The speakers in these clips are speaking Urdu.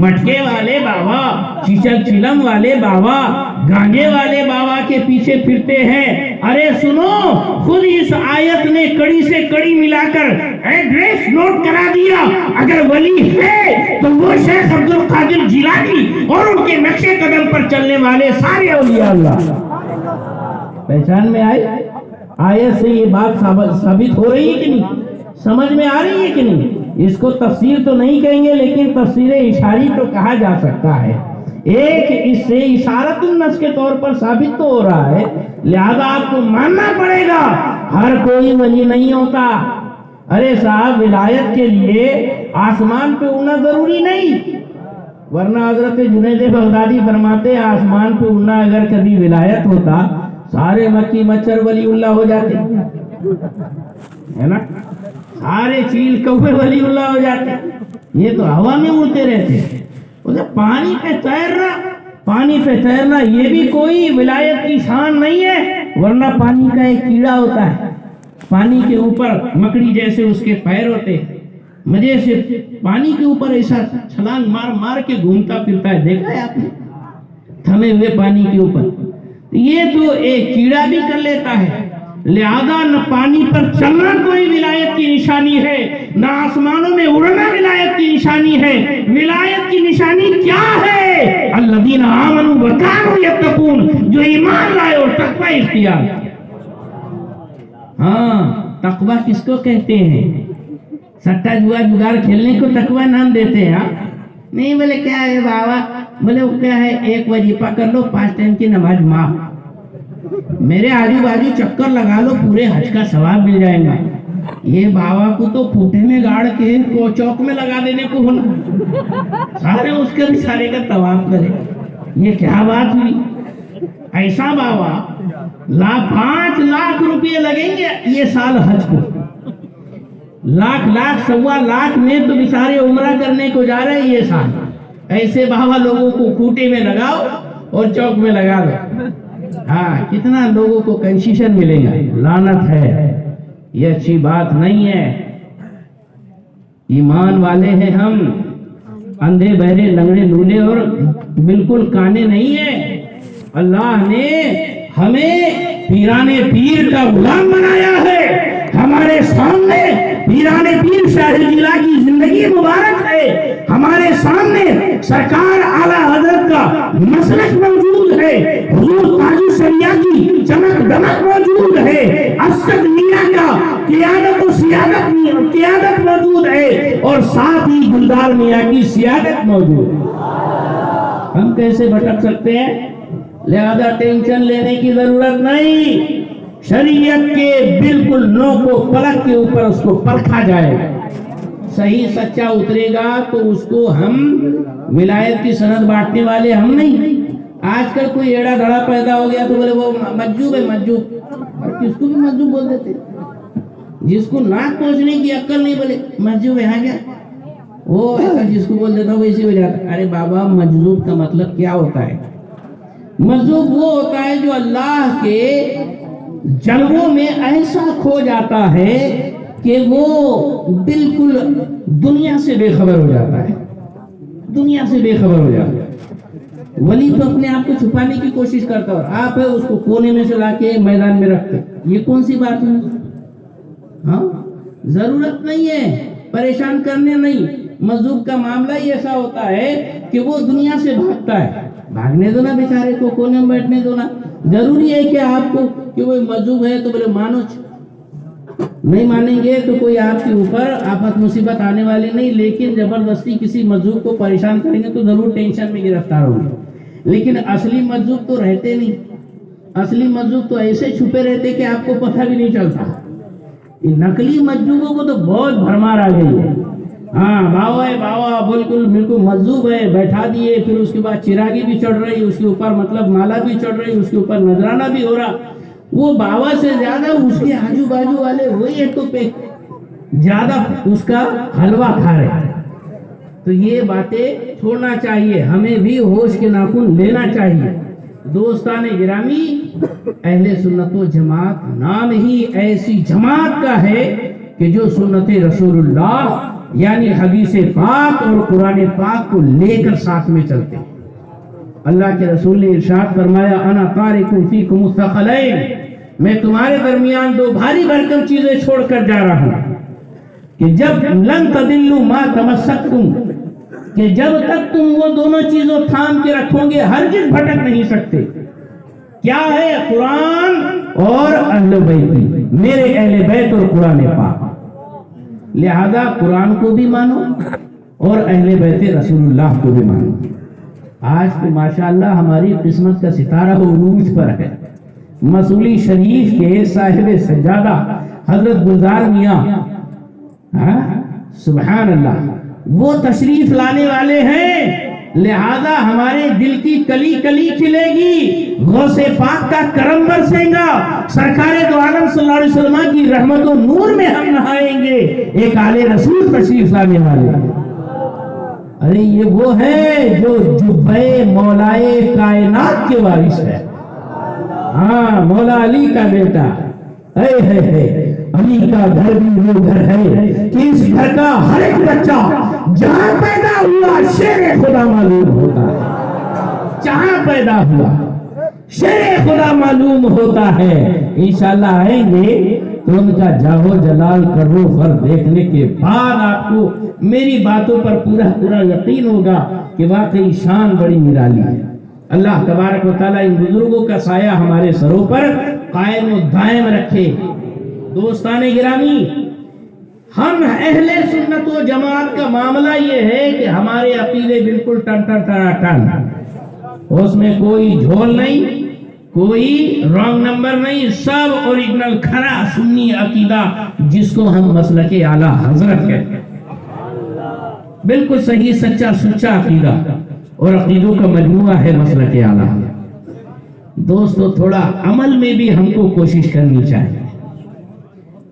مٹکے والے بابا، چیچل چلم والے بابا، گانجے والے بابا کے پیچھے پھرتے ہیں۔ ارے سنو، خود اس آیت نے کڑی سے کڑی ملا کر ایڈریس نوٹ کرا دیا، اگر ولی ہے تو وہ شیخ عبد القادر جیلانی اور ان کے نقش قدم پر چلنے والے سارے اولیاء اللہ۔ پہچان میں آئی؟ آیت سے یہ بات ثابت ہو رہی ہے کہ نہیں؟ سمجھ میں آ رہی ہے کہ نہیں؟ اس کو تفسیر تو نہیں کہیں گے، لیکن تفسیر اشاری تو کہا جا سکتا ہے۔ ایک اس سے اشارت النص کے طور پر ثابت تو ہو رہا ہے، لہذا آپ کو ماننا پڑے گا ہر کوئی ولی نہیں ہوتا۔ ارے صاحب، ولایت کے لیے آسمان پہ اڑنا ضروری نہیں، ورنہ حضرت جنید بغدادی فرماتے آسمان پہ اڑنا اگر کبھی ولایت ہوتا سارے مکی مچھر ولی اللہ ہو جاتے، ہے نا؟ سارے چیل کوے ولی اللہ ہو جاتے، یہ تو ہوا میں اڑتے رہتے۔ پانی پہ تیرنا یہ بھی کوئی ولایت کی شان نہیں ہے، ورنہ پانی کا ایک کیڑا ہوتا ہے، پانی کے اوپر مکڑی جیسے اس کے پیر ہوتے، مزے سے پانی کے اوپر ایسا چھلانگ مار مار کے گھومتا پھرتا ہے، دیکھا ہے آپ نے؟ تھمے ہوئے پانی کے اوپر، یہ تو ایک کیڑا بھی کر لیتا ہے۔ لہذا نہ پانی پر چلنا کوئی ولایت کی نشانی ہے، نہ آسمانوں میں اڑنا ولایت کی نشانی ہے۔ ولایت کی نشانی کیا ہے؟ الذین آمنوا وکانوا یتقون، جو ایمان لائے اور تقوی اختیار۔ ہاں، تقوی کس کو کہتے ہیں؟ سٹا جوا جگار کھیلنے کو تقوی نام دیتے ہیں؟ نہیں بولے کیا ہے بابا، بولے وہ کیا ہے، ایک وظیفہ کر لو، 5 ٹائم کی نماز معاف، میرے آجو باجو چکر لگا لو، پورے حج کا ثواب مل جائے گا۔ یہ بابا کو تو پھوٹے میں گاڑ کے چوک میں لگا دینے کو ہونا، سارے اس کے سارے کا طواف کرے، یہ کیا بات ہوئی؟ ایسا بابا 5 لاکھ روپے لگیں گے یہ سال حج کو، لاکھ 1.25 لاکھ میں تو بیچارے عمرہ کرنے کو جا رہے ہیں یہ سال۔ ایسے بابا لوگوں کو کھوٹے میں لگاؤ اور چوک میں لگا دو، ہاں کتنا لوگوں کو کنسیشن ملے گا؟ لعنت ہے، یہ اچھی بات نہیں ہے۔ ایمان والے ہیں ہم، اندھے بہرے لنگڑے لولے اور بالکل کانے نہیں ہیں۔ اللہ نے ہمیں پیرانے پیر کا غلام بنایا ہے، ہمارے سامنے پیرانے پیر شاہ جیلا کی زندگی مبارک ہے، ہمارے سامنے سرکار اعلیٰ حضرت کا مسلک موجود ہے، حضور تاج الشریعہ کی چمک دمک موجود ہے، اسد میاں کا قیادت و قیادت موجود ہے، اور ساتھ ہی گلدار میاں کی سیادت موجود ہے۔ ہم کیسے بھٹک سکتے ہیں؟ لہذا ٹینشن لینے کی ضرورت نہیں، شریعت کے بالکل نوک و پلک کے اوپر اس کو پرکھا جائے، صحیح سچا اترے گا تو اس کو ہم ولایت کی سند بانٹنے والے ہم نہیں۔ آج کل کوئی ایڑا دھڑا پیدا ہو گیا تو بولے وہ مجذوب ہے، مجذوب، اور کس کو بھی مجذوب بول دیتے، جس کو ناک پہنچنے کی عقل نہیں بولے مجذوب ہے، ہاں کیا وہ ایسا جس کو بول دیتا وہ اسی ہو جاتا۔ ارے بابا، مجذوب کا مطلب کیا ہوتا ہے؟ مجذوب وہ ہوتا ہے جو اللہ کے جلووں میں ایسا کھو جاتا ہے کہ وہ بالکل دنیا سے بے خبر ہو جاتا ہے، دنیا سے بے خبر ہو جاتا ہے۔ ولی تو اپنے آپ کو چھپانے کی کوشش کرتا ہے، آپ ہے اس کو کونے میں سے لا کے میدان میں رکھتے، یہ کون سی بات ہے؟ ہاں، ضرورت نہیں ہے، پریشان کرنے نہیں۔ مجذوب کا معاملہ ہی ایسا ہوتا ہے کہ وہ دنیا سے بھاگتا ہے، بھاگنے دو نا بیچارے کو، کونے میں بیٹھنے دو نا۔ ضروری ہے کہ آپ کو کہ وہ مجذوب ہے تو بولے مانو، نہیں مانیں گے تو کوئی آپ کے اوپر آفت مصیبت آنے والی نہیں، لیکن زبردستی کسی مجذوب کو پریشان کریں گے تو ضرور ٹینشن میں گرفتار ہوں گے۔ لیکن اصلی مجذوب تو رہتے نہیں، اصلی مجذوب تو ایسے چھپے رہتے کہ آپ کو پتہ بھی نہیں چلتا۔ نقلی مجذوبوں کو تو بہت بھرمار آ گئی ہے، ہاں باوا ہے باوا، بالکل مجذوب ہے، بیٹھا دیے، پھر اس کے بعد چراغی بھی چڑھ رہی، اس کے اوپر مطلب مالا بھی چڑھ رہی، اس کے اوپر نذرانہ بھی ہو رہا۔ وہ باوا سے زیادہ اس کے آجو باجو والے وہی ایک تو پہ زیادہ اس کا حلوہ کھا رہے ہیں۔ تو یہ باتیں چھوڑنا چاہیے، ہمیں بھی ہوش کے ناخن لینا چاہیے۔ دوستان گرامی، اہل سنت و جماعت نام ہی ایسی جماعت کا ہے کہ جو سنت رسول اللہ یعنی حدیث پاک اور قرآن پاک کو لے کر ساتھ میں چلتے ہیں۔ اللہ کے رسول نے ارشاد فرمایا انا تارک فیکم الثقلین، میں تمہارے درمیان دو بھاری بھرکم چیزیں چھوڑ کر جا رہا ہوں کہ جب لن تضلوا ما تمسکتم، کہ جب تک تم وہ دونوں چیزوں تھام کے رکھو گے ہرگز بھٹک نہیں سکتے۔ کیا ہے؟ قرآن اور اہل بیت، میرے اہل بیت اور قرآن پاک۔ لہذا قرآن کو بھی مانو اور اہل بیت رسول اللہ کو بھی مانو۔ آج تو ماشاءاللہ ہماری قسمت کا ستارہ عروج پر ہے۔ مسئولی شریف کے صاحب سجادہ حضرت گلزار میاں، سبحان اللہ، وہ تشریف لانے والے ہیں، لہذا ہمارے دل کی کلی کلی کھلے گی، غوث پاک کا کرم برسے گا، سرکار دو عالم صلی اللہ علیہ وسلم کی رحمت و نور میں ہم نہائیں گے۔ ایک آل رسول تشریف لانے والے، ارے یہ وہ ہے جو جبے مولائے کائنات کے وارث ہے، ہاں مولا علی کا بیٹا۔ علی کا گھر بھی وہ گھر ہے کہ اس گھر کا ہر ایک بچہ جہاں پیدا ہوا شیر خدا معلوم ہوتا ہے، جہاں پیدا ہوا شیر خدا معلوم ہوتا ہے۔ انشاءاللہ آئیں گے تو ان کا جاہو جلال کرو فر دیکھنے کے بعد آپ کو میری باتوں پر پورا یقین ہوگا کہ واقعی شان بڑی نرالی ہے۔ اللہ تبارک و تعالیٰ ان بزرگوں کا سایہ ہمارے سروں پر قائم و دائم رکھے۔ دوستان گرامی، ہم اہل سنت و جماعت کا معاملہ یہ ہے کہ ہمارے عقیدے بالکل ٹن ٹن ٹن، اس میں کوئی جھول نہیں، کوئی رانگ نمبر نہیں، سب اوریجنل کھرا سنی عقیدہ جس کو ہم مسلک اعلیٰ حضرت کہتے ہیں، بالکل صحیح سچا سچا عقیدہ اور عقیدوں کا مجموعہ ہے مسلک اعلیٰ۔ دوستو تھوڑا عمل میں بھی ہم کو کوشش کرنی چاہیے،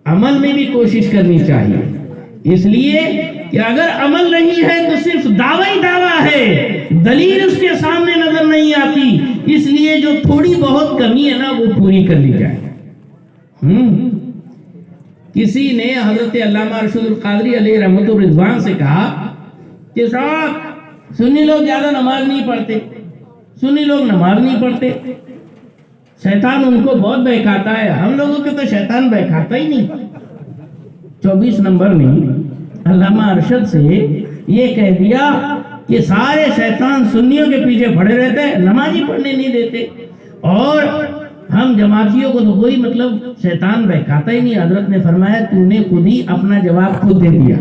عمل میں بھی کوشش کرنی چاہیے، اس لیے کہ اگر عمل نہیں ہے تو صرف دعوی دعویٰ ہے، دلیل اس کے سامنے نظر نہیں آتی، اس لیے جو تھوڑی بہت کمی ہے نا وہ پوری کر لی جائے۔ کسی نے حضرت علامہ ارشد القادری علیہ رحمت الرضوان سے کہا کہ صاحب سنی لوگ زیادہ نماز نہیں پڑھتے، سنی لوگ نماز نہیں پڑھتے، شیطان ان کو بہت بہکاتا ہے، ہم لوگوں کے تو شیطان بہکاتا ہی نہیں۔ 24 نمبر نے علامہ ارشد سے یہ کہہ دیا کہ سارے شیطان سنیوں کے پیچھے پڑے رہتے ہیں، نمازی پڑھنے نہیں دیتے، اور ہم جماعتیوں کو تو کوئی مطلب شیطان بہکاتا ہی نہیں۔ حضرت نے فرمایا تو نے خود ہی اپنا جواب خود دے دیا۔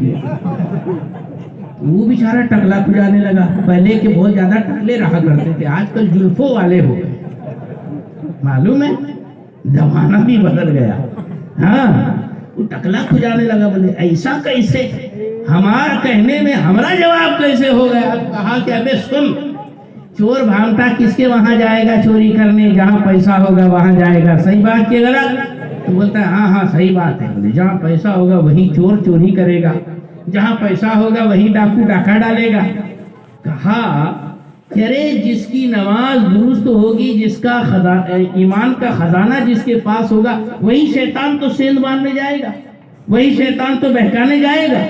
وہ بیچارہ ٹکلا کھجانے لگا، پہلے کے بہت زیادہ ٹکلے رہا کرتے تھے، آج کل جلفوں والے ہو گئے، معلوم ہے زمانہ بھی بدل گیا۔ ہاں وہ ٹکلا کھجانے لگا، بولے ایسا کیسے، ہمارا کہنے میں ہمارا جواب کیسے ہو گیا؟ کہا کہ ابے سن، چور بھانٹا کس کے وہاں جائے گا چوری کرنے؟ جہاں پیسہ ہوگا وہاں جائے گا، صحیح بات کہ غلط؟ تو بولتا ہے ہاں صحیح بات ہے، بولے جہاں پیسہ ہوگا وہی چور چوری کرے گا، جہاں پیسہ ہوگا وہی ڈاکو ڈاکہ ڈالے گا۔ کہا کہ ارے جس کی نماز درست ہوگی، جس کا ایمان کا خزانہ جس کے پاس ہوگا، وہی شیطان تو سیند باندھنے جائے گا، وہی شیطان تو بہکانے جائے گا۔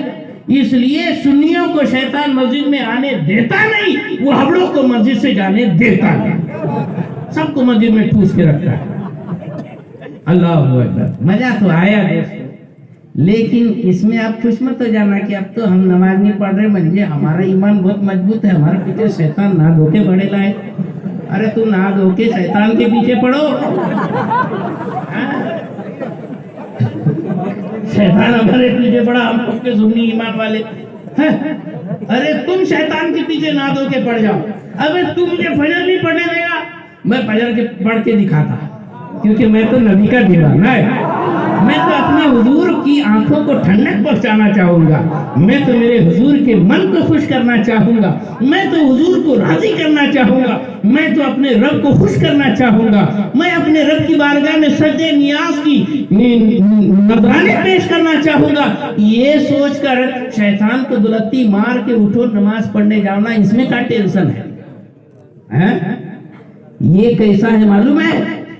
اس لیے سنیوں کو شیطان مسجد میں آنے دیتا نہیں، وہ ہبڑوں کو مسجد سے جانے دیتا نہیں، سب کو مسجد میں ٹھوس کے رکھتا ہے۔ اللہ اکبر، مزہ تو آیا دوست، لیکن اس میں آپ خوش مت ہو جانا کہ اب تو ہم نماز نہیں پڑھ رہے، منجھے ہمارا ایمان بہت مضبوط ہے، ہمارے پیچھے شیطان نہ دھوکے پڑے لائے۔ ارے تو نہ دھوکے شیطان کے پیچھے پڑو، شیطان ہمارے پیچھے پڑا، ہم خود کے سنی ایمان والے۔ ارے تم شیطان کے پیچھے نہ دھوکے پڑ جاؤ۔ ابے تم مجھے فجر نہیں پڑھنے دے گا، میں فجر کے پڑھ کے دکھاتا، کیونکہ میں تو نبی کا دیوانہ ہے، میں تو اپنے حضور کی آنکھوں کو ٹھنڈک پہنچانا چاہوں گا، میں تو میرے حضور کے من کو خوش کرنا چاہوں گا، میں تو حضور کو راضی کرنا چاہوں گا، میں تو اپنے رب کو خوش کرنا چاہوں گا، میں اپنے رب کی بارگاہ میں سجدے نیاز کی نذرانے پیش کرنا چاہوں گا۔ یہ سوچ کر شیطان کو دلتی مار کے اٹھو نماز پڑھنے جانا، اس میں کیا ٹینشن ہے؟ یہ کیسا ہے معلوم ہے؟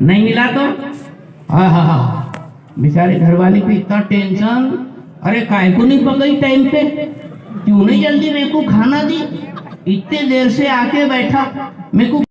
نہیں ملا تو بیچارے گھر والی کو اتنا ٹینشن، ارے کائے کو نہیں پکئی ٹائم پہ، کیوں نہیں جلدی میرے کو کھانا دی، اتنے دیر سے آ کے بیٹھا، میرے کو